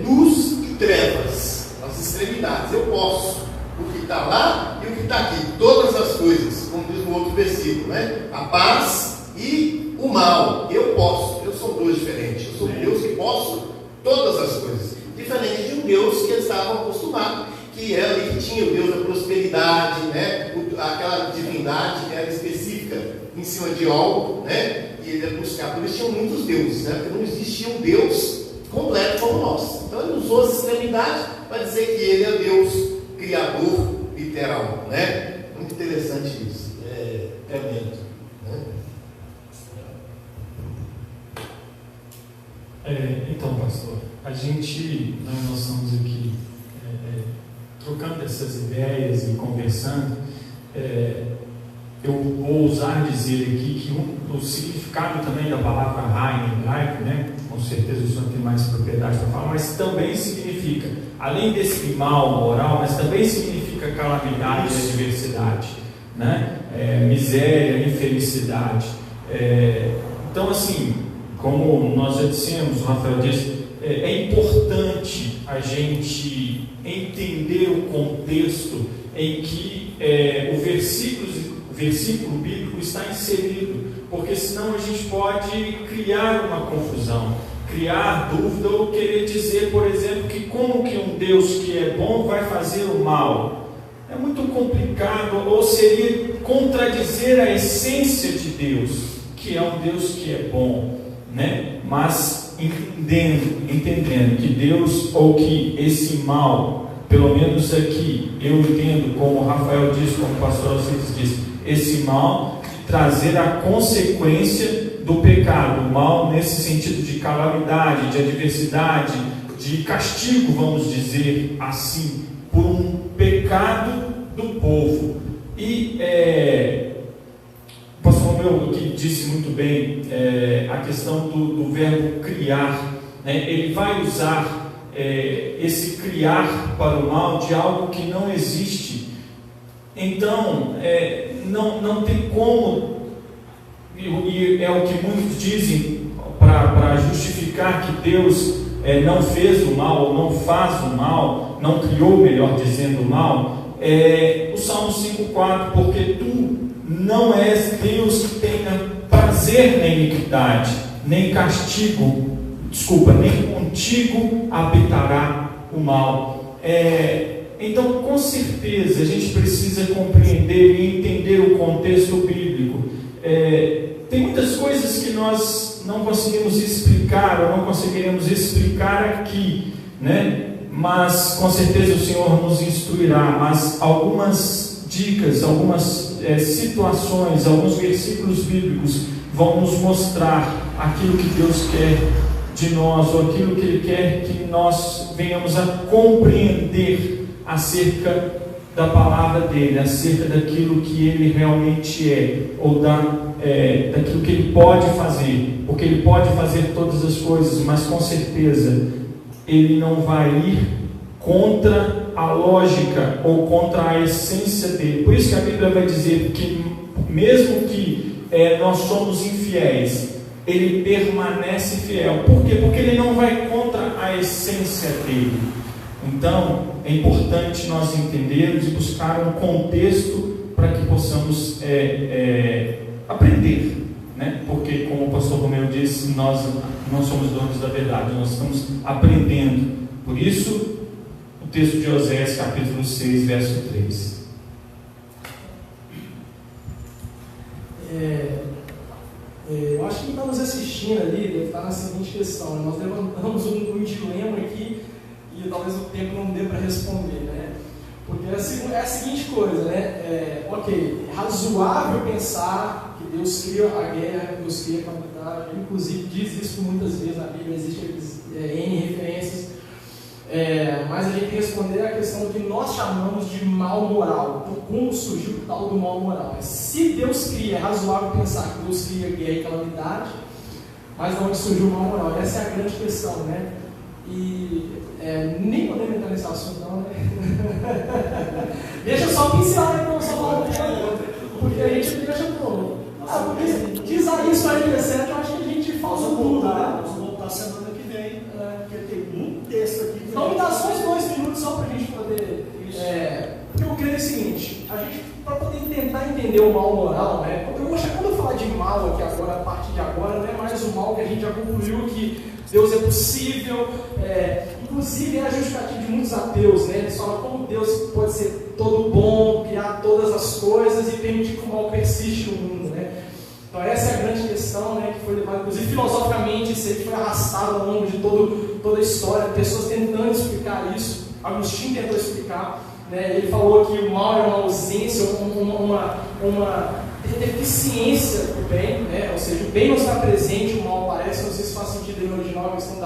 Luz e trevas, as extremidades. Eu posso o que está lá e o que está aqui, todas as coisas, como diz no outro versículo, né? A paz e o mal. Eu posso, eu sou um Deus diferente, eu sou um Deus que posso todas as coisas, diferente de um Deus que eles estavam acostumados, que era ali que tinha o Deus da prosperidade, né? Aquela divindade que era específica em cima de algo, né? E ele ia buscar. Por isso tinham muitos deuses, né? Porque não existia um Deus completo como nós. Então ele usou as extremidades para dizer que ele é Deus criador literal, né? Muito interessante isso. Tremendo, né? Então, pastor, nós estamos aqui trocando essas ideias e conversando. Eu vou ousar dizer aqui que o significado também da palavra Ra em hebraico, né? Com certeza o senhor tem mais propriedade para falar, mas também significa, além desse mal moral, mas também significa calamidade e adversidade, né? Miséria, infelicidade. Então, assim, como nós já dissemos, o Rafael disse, é importante a gente entender o contexto em que o versículo bíblico está inserido, porque senão a gente pode criar uma confusão, criar dúvida ou querer dizer, por exemplo, que como que um Deus que é bom vai fazer o mal. É muito complicado, ou seria contradizer a essência de Deus, que é um Deus que é bom, né? Mas entendendo que Deus, ou que esse mal, pelo menos aqui, eu entendo, como o Rafael disse, como o pastor Alcides disse, esse mal de trazer a consequência do pecado, o mal nesse sentido de calamidade, de adversidade, de castigo, vamos dizer assim, por um pecado do povo. E o pastor Romeu que disse muito bem a questão do verbo criar, né? Ele vai usar esse criar para o mal de algo que não existe. Então não tem como, e é o que muitos dizem para justificar que Deus não fez o mal, ou não faz o mal, não criou, melhor dizendo, o mal. O Salmo 5,4: porque tu não és Deus que tenha prazer na iniquidade, nem nem contigo habitará o mal. Então, com certeza, a gente precisa compreender e entender o contexto bíblico. Tem muitas coisas que nós não conseguimos explicar, ou não conseguiremos explicar aqui, né? Mas com certeza o Senhor nos instruirá. Mas algumas dicas, algumas situações, alguns versículos bíblicos vão nos mostrar aquilo que Deus quer de nós, ou aquilo que Ele quer que nós venhamos a compreender acerca da palavra dEle, acerca daquilo que Ele realmente é, ou daquilo que Ele pode fazer, porque Ele pode fazer todas as coisas, mas com certeza Ele não vai ir contra a lógica ou contra a essência dEle. Por isso que a Bíblia vai dizer que mesmo que nós somos infiéis, ele permanece fiel. Por quê? Porque ele não vai contra a essência dele. Então, é importante nós entendermos e buscar um contexto para que possamos aprender, né? Porque, como o pastor Romeu disse, nós não somos donos da verdade, nós estamos aprendendo. Por isso, o texto de Oséias, capítulo 6, verso 3. Eu acho que quem está nos assistindo ali deve estar na seguinte questão, né? Nós levantamos um dilema aqui e talvez o tempo não dê para responder, né? Porque é a seguinte coisa, né? Ok, é razoável pensar que Deus cria a guerra, que Deus cria a calamidade, inclusive diz isso muitas vezes na Bíblia, existem N referências, mas a gente tem que responder a questão que nós chamamos de mal moral. Então, como surgiu o tal do mal moral? Se Deus cria, é razoável pensar que Deus cria guerra e calamidade, mas de onde surgiu o mal moral? Essa é a grande questão, né? E nem podemos entrar nesse assunto não, né? Deixa eu só pincelar, né? Só falar porque a gente deixa pronto. Porque de Isaías 47, eu acho que a gente falta tudo, né? Vamos voltar semana que vem, porque tem muito texto aqui. Então me dá só uns 2 minutos só para a gente poder... porque eu creio o seguinte, a gente, para poder tentar entender o mal moral, né? Quando eu falar de mal aqui agora, a partir de agora, não é mais o mal que a gente já concluiu que Deus é possível, inclusive é a justificativa de muitos ateus, né? Eles falam como Deus pode ser todo bom, criar todas as coisas e permitir que o mal persiste no mundo, né? Então essa é a grande questão, né? Que foi levada, inclusive filosoficamente, isso aí foi arrastado ao longo de toda a história, pessoas tentando explicar isso. Agostinho tentou explicar, né? Ele falou que o mal é uma ausência, uma deficiência do bem, né? Ou seja, o bem não está presente, o mal aparece. Não sei se faz sentido no original a questão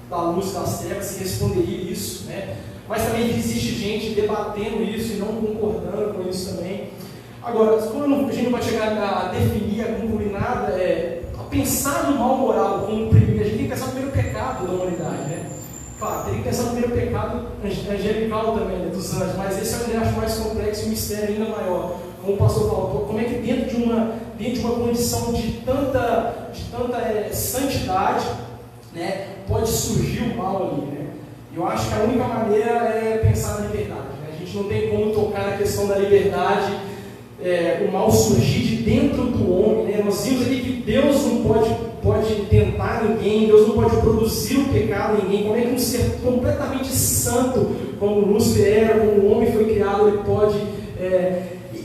da luz e das trevas, se responderia isso, né? Mas também existe gente debatendo isso e não concordando com isso também. Agora, quando a gente não vai chegar a definir, a concluir nada, a pensar no mal moral como primeiro, a gente tem que pensar no primeiro pecado da humanidade, né? Claro, teria que pensar no primeiro pecado angelical também, né, dos anjos, mas esse eu acho mais complexo e um mistério ainda maior. Como o pastor falou, como é que dentro de uma condição de tanta santidade, né, pode surgir o mal ali, né? Eu acho que a única maneira é pensar na liberdade, né? A gente não tem como tocar na questão da liberdade, o mal surgir de dentro do homem, né? Nós vimos aqui que Deus não pode tentar ninguém, Deus não pode produzir o pecado em ninguém. Como é que um ser completamente santo, como Lúcifer era, como o homem foi criado, ele pode...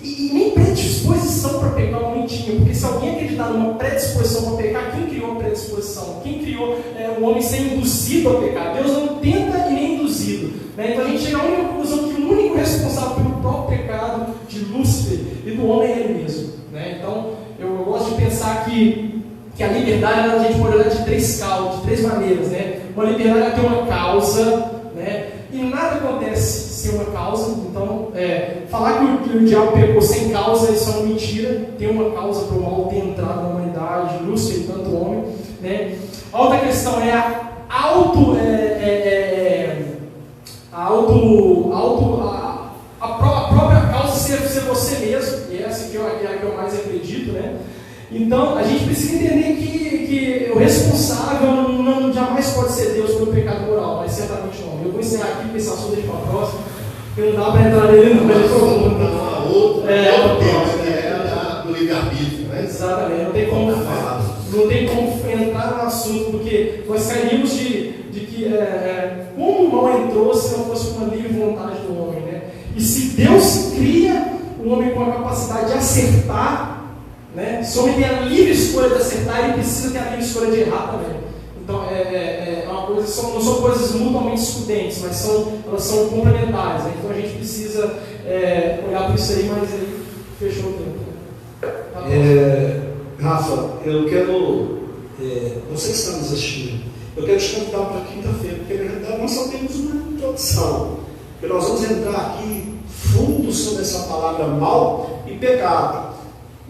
E nem predisposição para pecar o homem tinha, porque se alguém acreditar numa predisposição para pecar, quem criou a predisposição? Quem criou o homem ser induzido a pecar? Deus não tenta e nem induzido, né? Então a gente chega à única conclusão que o único responsável pelo próprio pecado de Lúcifer e do homem é ele mesmo, né? Então eu gosto de pensar que a liberdade a gente pode olhar de três maneiras, né? Uma liberdade tem uma causa, né? E nada acontece sem uma causa. Então, falar que o diabo pecou sem causa, isso é uma mentira. Tem uma causa para o mal ter entrado na humanidade, Lúcifer e tanto homem, né? A outra questão é a própria causa ser você mesmo, e essa que eu mais acredito, né? Então, a gente precisa entender que o responsável não jamais pode ser Deus pelo pecado moral, mas certamente não. Eu vou encerrar aqui, porque esse assunto deixa para a próxima, porque não dá para entrar nele não. Mas do livre-arbítrio, né? Exatamente, não tem como entrar no assunto, porque nós caímos de que como o mal entrou se não fosse uma livre vontade do homem, né? E se Deus cria o homem com a capacidade de acertar, né? Se o homem tem a livre escolha de acertar, ele precisa ter a livre escolha de errar também. Então, uma coisa, não são coisas mutuamente excludentes, mas elas são complementares, né? Então a gente precisa olhar para isso aí, mas aí fechou o tempo. Tá Rafa, eu quero, você que está nos assistindo, eu quero te convidar para quinta-feira, porque na realidade nós só temos uma introdução, porque nós vamos entrar aqui fundo sobre essa palavra mal e pecado.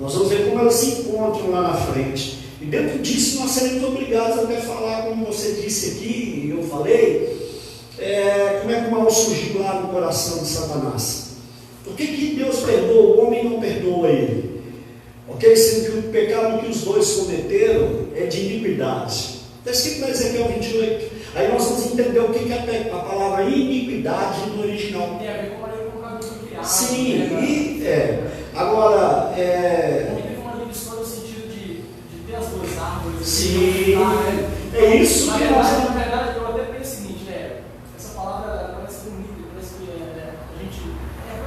Nós vamos ver como elas se encontram lá na frente. E dentro disso nós seremos obrigados a até falar, como você disse aqui, e eu falei, como é que o mal surgiu lá no coração de Satanás. Por que Deus perdoa o homem e não perdoa ele? Ok? Sendo que o pecado que os dois cometeram é de iniquidade. Está escrito no Ezequiel 28. Aí nós vamos entender o que é a palavra iniquidade no original. É, como ali com o cabelo criado. Sim, agora, Como uma lição no sentido de ter as duas árvores. Sim, é isso que nós... Na verdade, eu até penso o seguinte, essa palavra parece bonita, parece que a gente...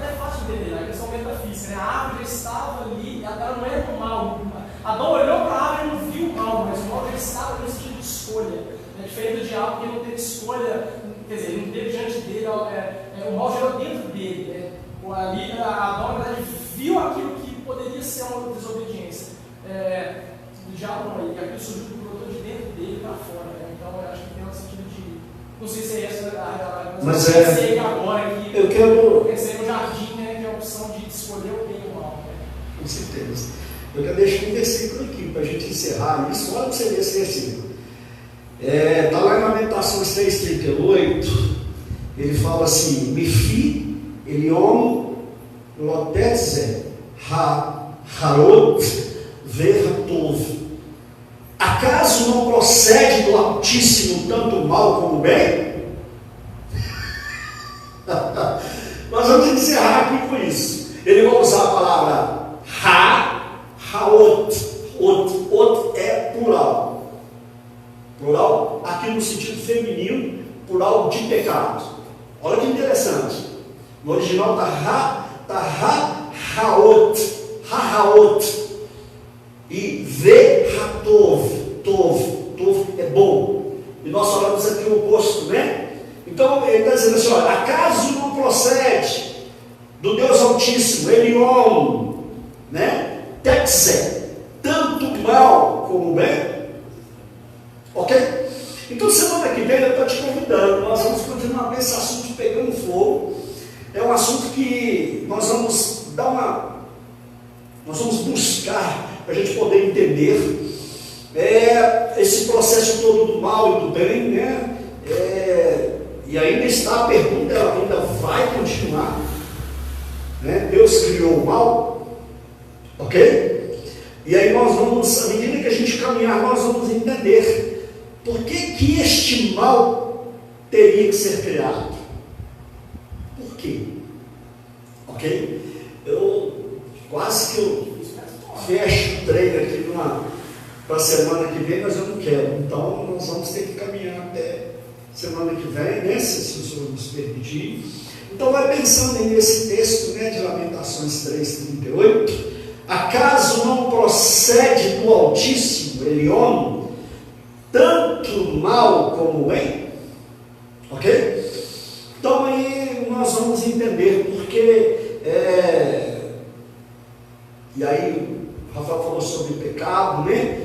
É fácil de entender, a questão metafísica, né? A árvore estava ali, ela não era do mal. Adão olhou para a árvore e não viu o mal, mas o mal já estava no sentido de escolha. Diferente do diabo, que não teve escolha, quer dizer, ele não teve diante dele, o mal gerou dentro dele. Ali, Adão, na verdade, viu aquilo que poderia ser uma desobediência. Do diabo não, aquilo surgiu do brotou de dentro dele para fora. Então, eu acho que tem um sentido de. Não sei se é essa mas pensei agora que eu quero. Pensei no jardim, né, que é a opção de escolher o bem e o mal. Com certeza. Eu quero deixar um versículo aqui para a gente encerrar isso. Olha para você ver esse versículo. Está lá em Lamentações 3,38. Ele fala assim: Mifi, Eliom, Lotetze, Harot, Vertov. Acaso não procede do Altíssimo tanto o mal como o bem? Nós vamos encerrar aqui com isso. Ele vai usar a palavra Haot. Ot é plural. Plural aqui no sentido feminino, plural de pecado. Olha que interessante. No original está Haot. E Vehatov. Tov é bom. E nós falamos aqui o oposto, né? Então ele está dizendo assim: olha, acaso não procede do Deus Altíssimo, Elion, né? Tetze, tanto mal como bem? Ok? Então semana que vem eu estou te convidando. Nós vamos continuar com esse assunto pegando fogo. É um assunto que nós vamos buscar para a gente poder entender esse processo todo do mal e do bem, né? E ainda está a pergunta, ela ainda vai continuar, né? Deus criou o mal, ok? E aí nós vamos, à medida que a gente caminhar, nós vamos entender por que este mal teria que ser criado. Por quê? Ok? Quase que eu fecho o treino aqui para a semana que vem, mas eu não quero. Então nós vamos ter que caminhar até semana que vem, né? Se o Senhor nos permitir. Então vai pensando aí nesse texto, né, de Lamentações 3,38. Acaso não procede do Altíssimo, Elion, tanto mal como bem? Ok? Então aí nós vamos entender porque e aí o Rafael falou sobre pecado, né?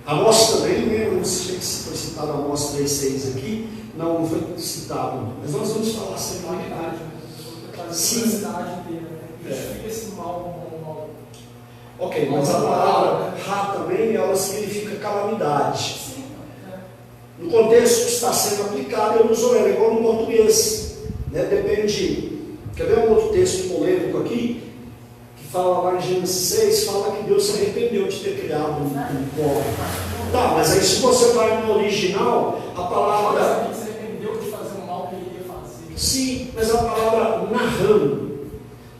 Amós também, né? Não sei se foi citado Amós 3,6 aqui. Não foi citado, mas nós vamos falar sobre a Humanidade, sim. Cidade inteira, né? Justifica esse mal como mal. Ok, mas a palavra Ra também, ela significa calamidade. Sim. No contexto que está sendo aplicado, ele usou ela igual no português, né? Depende. Quer ver um outro texto polêmico aqui? Que fala lá em Gênesis 6, fala que Deus se arrependeu de ter criado um povo. Tá, mas aí se você vai no original, a palavra... Se arrependeu de fazer o mal que ele ia fazer. Sim, mas a palavra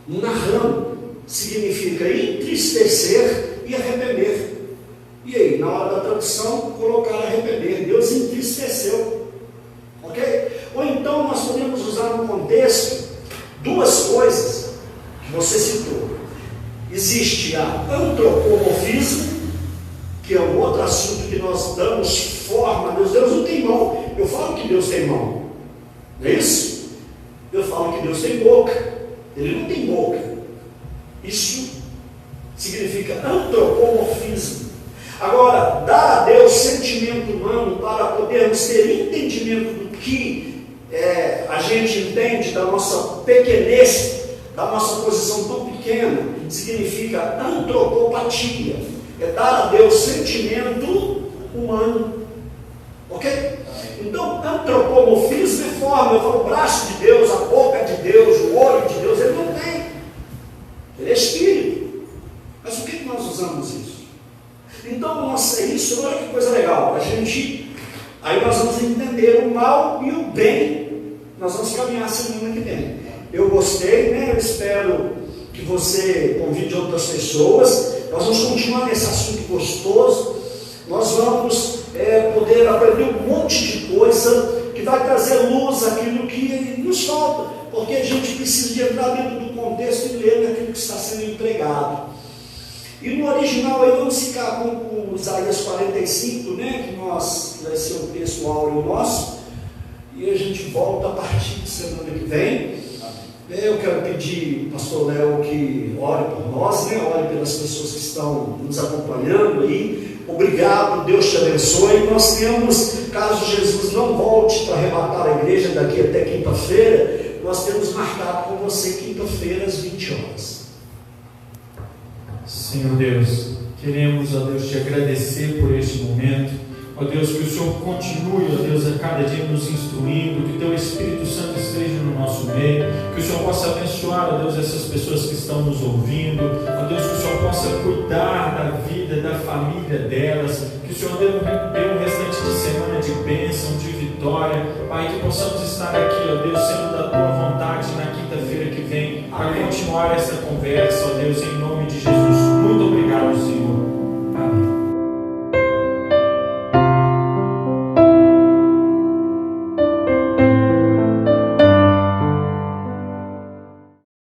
Naham significa entristecer e arrepender. E aí, na hora da tradução, colocar arrepender. Deus entristeceu. Ok? Ou então nós podemos usar no contexto duas coisas que você citou. Existe a antropomorfismo, que é um outro assunto que nós damos forma a Deus. Deus não tem mão. Eu falo que Deus tem mão. Não é isso? Eu falo que Deus tem boca. Ele não tem boca. Isso significa antropomorfismo. Agora, dar a Deus sentimento humano para podermos ter entendimento do que a gente entende da nossa pequenez, da nossa posição tão pequena, significa antropopatia. É dar a Deus sentimento humano. Ok? Então, antropomorfismo é forma. Eu falo o braço de Deus, a boca de Deus, o olho de Deus. Ele não tem. Ele é espírito. Aí nós vamos entender o mal e o bem. Nós vamos caminhar semana que vem. Eu gostei, né? Eu espero que você convide outras pessoas. Nós vamos continuar nesse assunto gostoso. Nós vamos poder aprender um monte de coisa que vai trazer luz àquilo que nos falta, porque a gente precisa de entrar dentro do contexto e ler aquilo que está sendo empregado. E no original aí vamos ficar com Isaías 45, né, que vai ser o texto áureo nosso, e a gente volta a partir de semana que vem. Eu quero pedir ao pastor Léo que ore por nós, né, ore pelas pessoas que estão nos acompanhando aí. Obrigado, Deus te abençoe. Nós temos, caso Jesus não volte para arrebatar a igreja daqui até quinta-feira, nós temos marcado com você quinta-feira às 20 horas. Senhor Deus, queremos, ó Deus, te agradecer por este momento. Ó Deus, que o Senhor continue, ó Deus, a cada dia nos instruindo, que teu Espírito Santo esteja no nosso meio, que o Senhor possa abençoar, ó Deus, essas pessoas que estão nos ouvindo, ó Deus, que o Senhor possa cuidar da vida, da família delas, que o Senhor dê um restante de semana de bênção, de vitória, Pai, que possamos estar aqui, ó Deus, sendo da tua vontade na quinta-feira que vem, para continuar essa conversa, ó Deus, em nome de Jesus. Muito obrigado, Senhor.